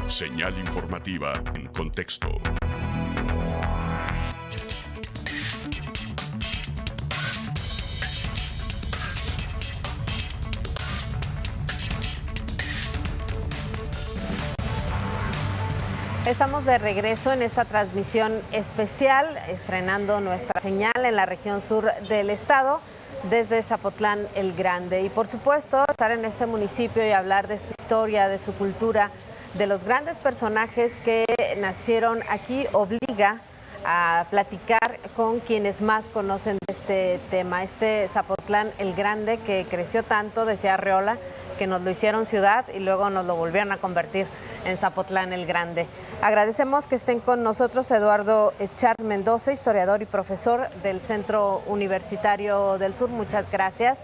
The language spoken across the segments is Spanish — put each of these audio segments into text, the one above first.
Señal informativa en contexto. Estamos de regreso en esta transmisión especial, estrenando nuestra señal en la región sur del estado, desde Zapotlán el Grande. Y por supuesto, estar en este municipio y hablar de su historia, de su cultura, de los grandes personajes que nacieron aquí, obliga a platicar con quienes más conocen de este tema. Este Zapotlán el Grande, que creció tanto, decía Arreola, que nos lo hicieron ciudad y luego nos lo volvieron a convertir en Zapotlán el Grande. Agradecemos que estén con nosotros Eduardo Echardt Mendoza, historiador y profesor del Centro Universitario del Sur. Muchas gracias.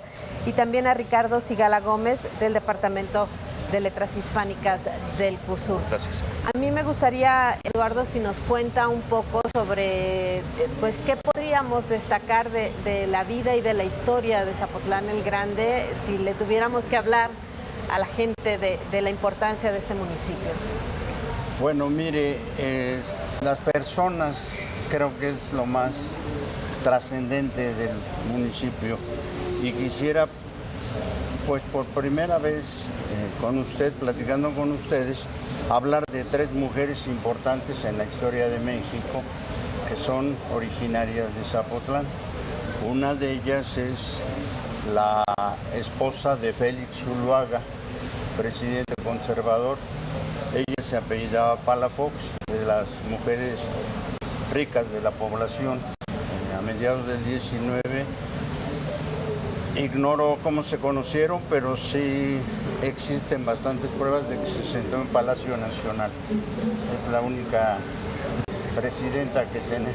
Y también a Ricardo Sigala Gómez, del Departamento de Letras Hispánicas del CUSUR. Gracias. A mí me gustaría, Eduardo, si nos cuenta un poco sobre, pues, qué podríamos destacar de la vida y de la historia de Zapotlán el Grande, si le tuviéramos que hablar a la gente de la importancia de este municipio. Bueno, mire, las personas creo que es lo más trascendente del municipio, y quisiera, pues por primera vez con usted, platicando con ustedes, hablar de tres mujeres importantes en la historia de México que son originarias de Zapotlán. Una de ellas es la esposa de Félix Zuluaga, presidente conservador. Ella se apellidaba Palafox, de las mujeres ricas de la población, a mediados del 19. Ignoro cómo se conocieron, pero sí existen bastantes pruebas de que se sentó en Palacio Nacional. Es la única presidenta que tenemos.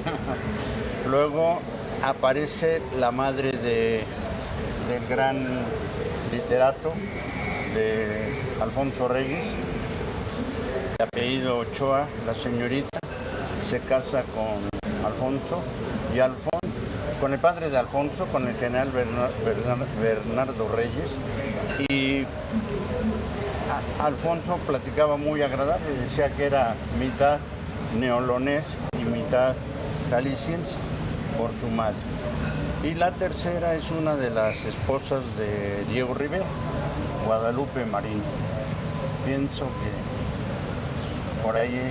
Luego aparece la madre del gran literato, de Alfonso Reyes, de apellido Ochoa, la señorita. Se casa con Alfonso y con el padre de Alfonso, con el general Bernardo Reyes, y Alfonso platicaba muy agradable, decía que era mitad neolonés y mitad jalisciense por su madre. Y la tercera es una de las esposas de Diego Rivera, Guadalupe Marín. Pienso que por ahí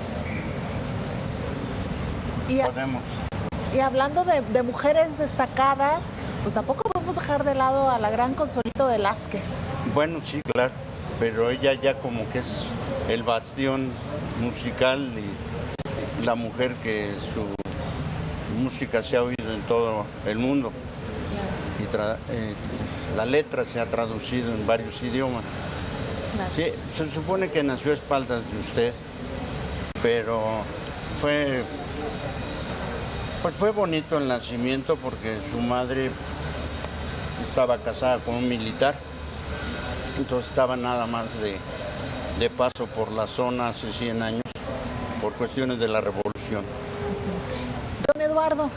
podemos. Y hablando de mujeres destacadas, pues tampoco podemos dejar de lado a la gran Consuelito Velázquez. Bueno, sí, claro, pero ella ya como que es el bastión musical y la mujer que su música se ha oído en todo el mundo. Y la letra se ha traducido en varios idiomas. Claro. Sí, se supone que nació a espaldas de usted, pero fue bonito el nacimiento porque su madre estaba casada con un militar, entonces estaba nada más de paso por la zona hace 100 años por cuestiones de la revolución. Don Eduardo,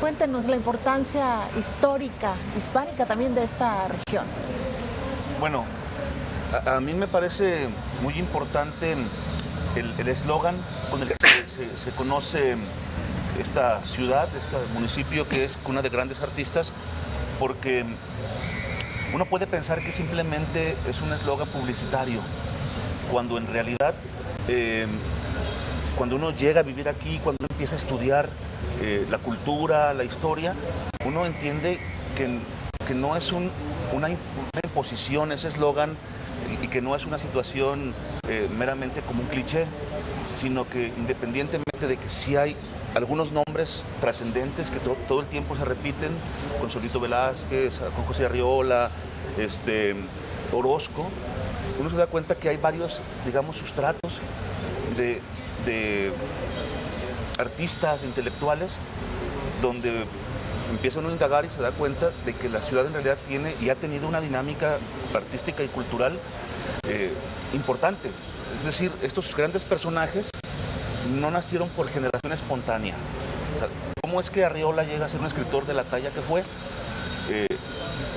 cuéntenos la importancia histórica, hispánica también de esta región. Bueno, a mí me parece muy importante el eslogan con el que se conoce esta ciudad, este municipio, que es cuna de grandes artistas, porque uno puede pensar que simplemente es un eslogan publicitario, cuando en realidad, cuando uno llega a vivir aquí, cuando uno empieza a estudiar la cultura, la historia, uno entiende que no es una imposición ese eslogan, y que no es una situación meramente como un cliché, sino que independientemente de que sí hay algunos nombres trascendentes que todo el tiempo se repiten, Consuelito Velázquez, Juan José Arriola, Orozco, uno se da cuenta que hay varios, digamos, sustratos de artistas, intelectuales, donde empieza uno a indagar y se da cuenta de que la ciudad en realidad tiene y ha tenido una dinámica artística y cultural importante. Es decir, estos grandes personajes no nacieron por generación espontánea. O sea, ¿cómo es que Arriola llega a ser un escritor de la talla que fue?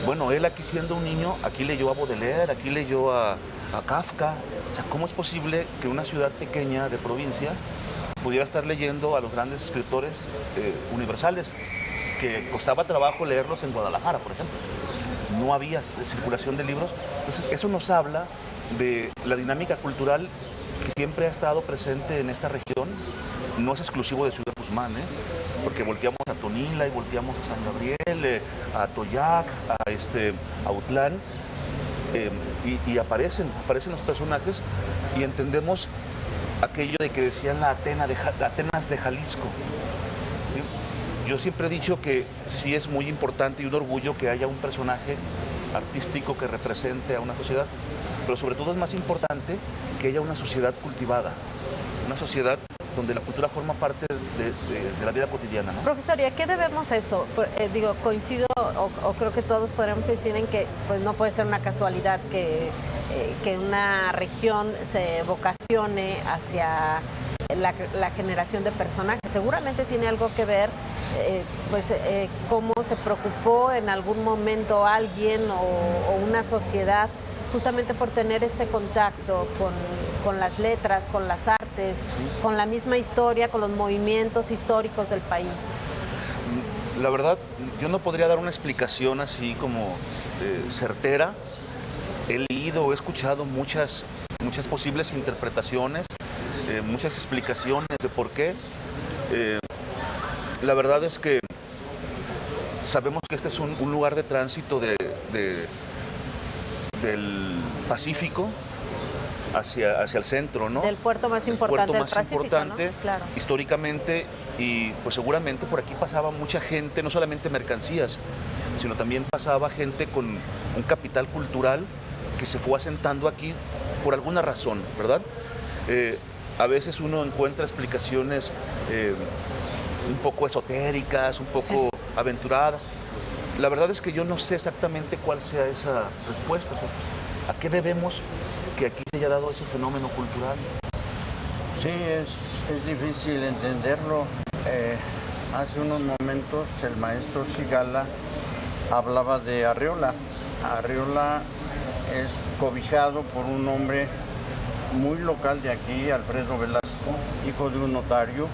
Bueno, él aquí siendo un niño, aquí leyó a Baudelaire, aquí leyó a Kafka, O sea, ¿cómo es posible que una ciudad pequeña de provincia pudiera estar leyendo a los grandes escritores universales, que costaba trabajo leerlos en Guadalajara, por ejemplo? No había circulación de libros. Entonces, eso nos habla de la dinámica cultural que siempre ha estado presente en esta región. No es exclusivo de Ciudad Guzmán, porque volteamos a Tonila y volteamos a San Gabriel, a Toyac, a Utlán, y aparecen los personajes y entendemos aquello de que decían la Atenas de Jalisco. ¿Sí? Yo siempre he dicho que sí es muy importante y un orgullo que haya un personaje artístico que represente a una sociedad, pero sobre todo es más importante que haya una sociedad cultivada, una sociedad donde la cultura forma parte de la vida cotidiana, ¿no? Profesor, ¿y a qué debemos eso? Coincido, o creo que todos podremos coincidir en que pues, no puede ser una casualidad que una región se vocacione hacia la generación de personajes. Seguramente tiene algo que ver cómo se preocupó en algún momento alguien o una sociedad justamente por tener este contacto con las letras, con las artes, con la misma historia, con los movimientos históricos del país. La verdad, yo no podría dar una explicación así como certera. He leído, he escuchado muchas posibles interpretaciones, muchas explicaciones de por qué. La verdad es que sabemos que este es un lugar de tránsito del Pacífico hacia el centro, ¿no? Del puerto más importante del Pacífico, importante, ¿no? Claro. Históricamente, y pues seguramente por aquí pasaba mucha gente, no solamente mercancías, sino también pasaba gente con un capital cultural que se fue asentando aquí por alguna razón, ¿verdad? A veces uno encuentra explicaciones un poco esotéricas, un poco aventuradas. La verdad es que yo no sé exactamente cuál sea esa respuesta. O sea, ¿a qué debemos que aquí se haya dado ese fenómeno cultural? Sí, es difícil entenderlo. Hace unos momentos el maestro Sigala hablaba de Arreola. Arreola es cobijado por un hombre muy local de aquí, Alfredo Velasco, hijo de un notario.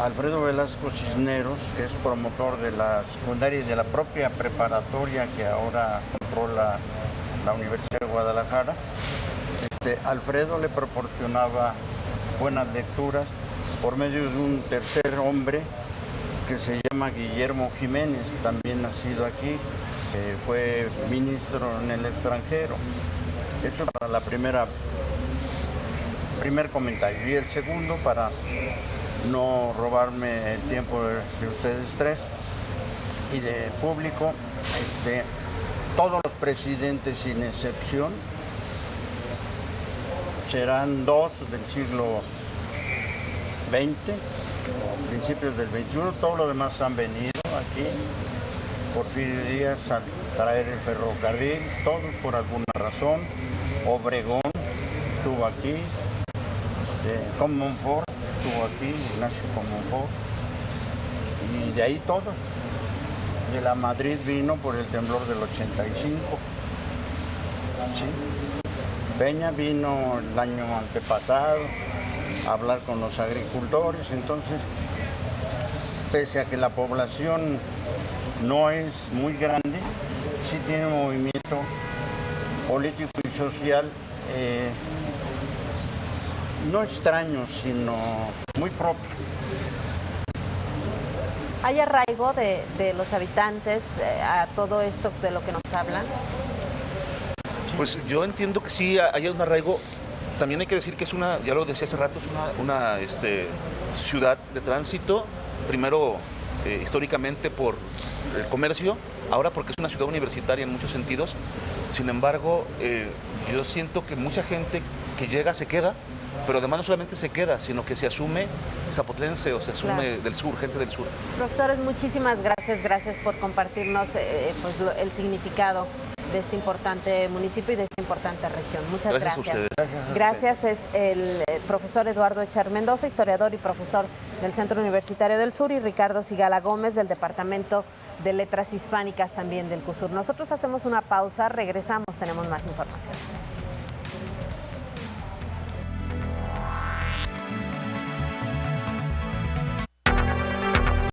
Alfredo Velasco Cisneros, que es promotor de la secundaria y de la propia preparatoria que ahora controla la Universidad de Guadalajara. Alfredo le proporcionaba buenas lecturas por medio de un tercer hombre que se llama Guillermo Jiménez, también nacido aquí, fue ministro en el extranjero. Eso para la primer comentario. Y el segundo, para no robarme el tiempo de ustedes tres y de público, todos los presidentes sin excepción serán dos del siglo XX o principios del XXI, todos los demás han venido aquí. Porfirio Díaz al traer el ferrocarril, todos por alguna razón. Obregón estuvo aquí, Comonfort estuvo aquí, Ignacio Comonfort, y de ahí todos. De la Madrid vino por el temblor del 85. ¿Sí? Peña vino el año antepasado a hablar con los agricultores. Entonces, pese a que la población no es muy grande, sí tiene un movimiento político y social no extraño, sino muy propio. ¿Hay arraigo de los habitantes a todo esto de lo que nos hablan? Pues yo entiendo que sí hay un arraigo. También hay que decir que es ya lo decía hace rato, es una ciudad de tránsito, primero históricamente por el comercio, ahora porque es una ciudad universitaria en muchos sentidos. Sin embargo, yo siento que mucha gente que llega se queda, pero además no solamente se queda, sino que se asume zapotlense o se asume del sur, gente del sur. Profesores, muchísimas gracias por compartirnos el significado de este importante municipio y de esta importante región. Muchas gracias. Gracias a ustedes. Gracias, es el profesor Eduardo Echar Mendoza, historiador y profesor del Centro Universitario del Sur, y Ricardo Sigala Gómez, del Departamento de Letras Hispánicas, también del CUSUR. Nosotros hacemos una pausa, regresamos, tenemos más información.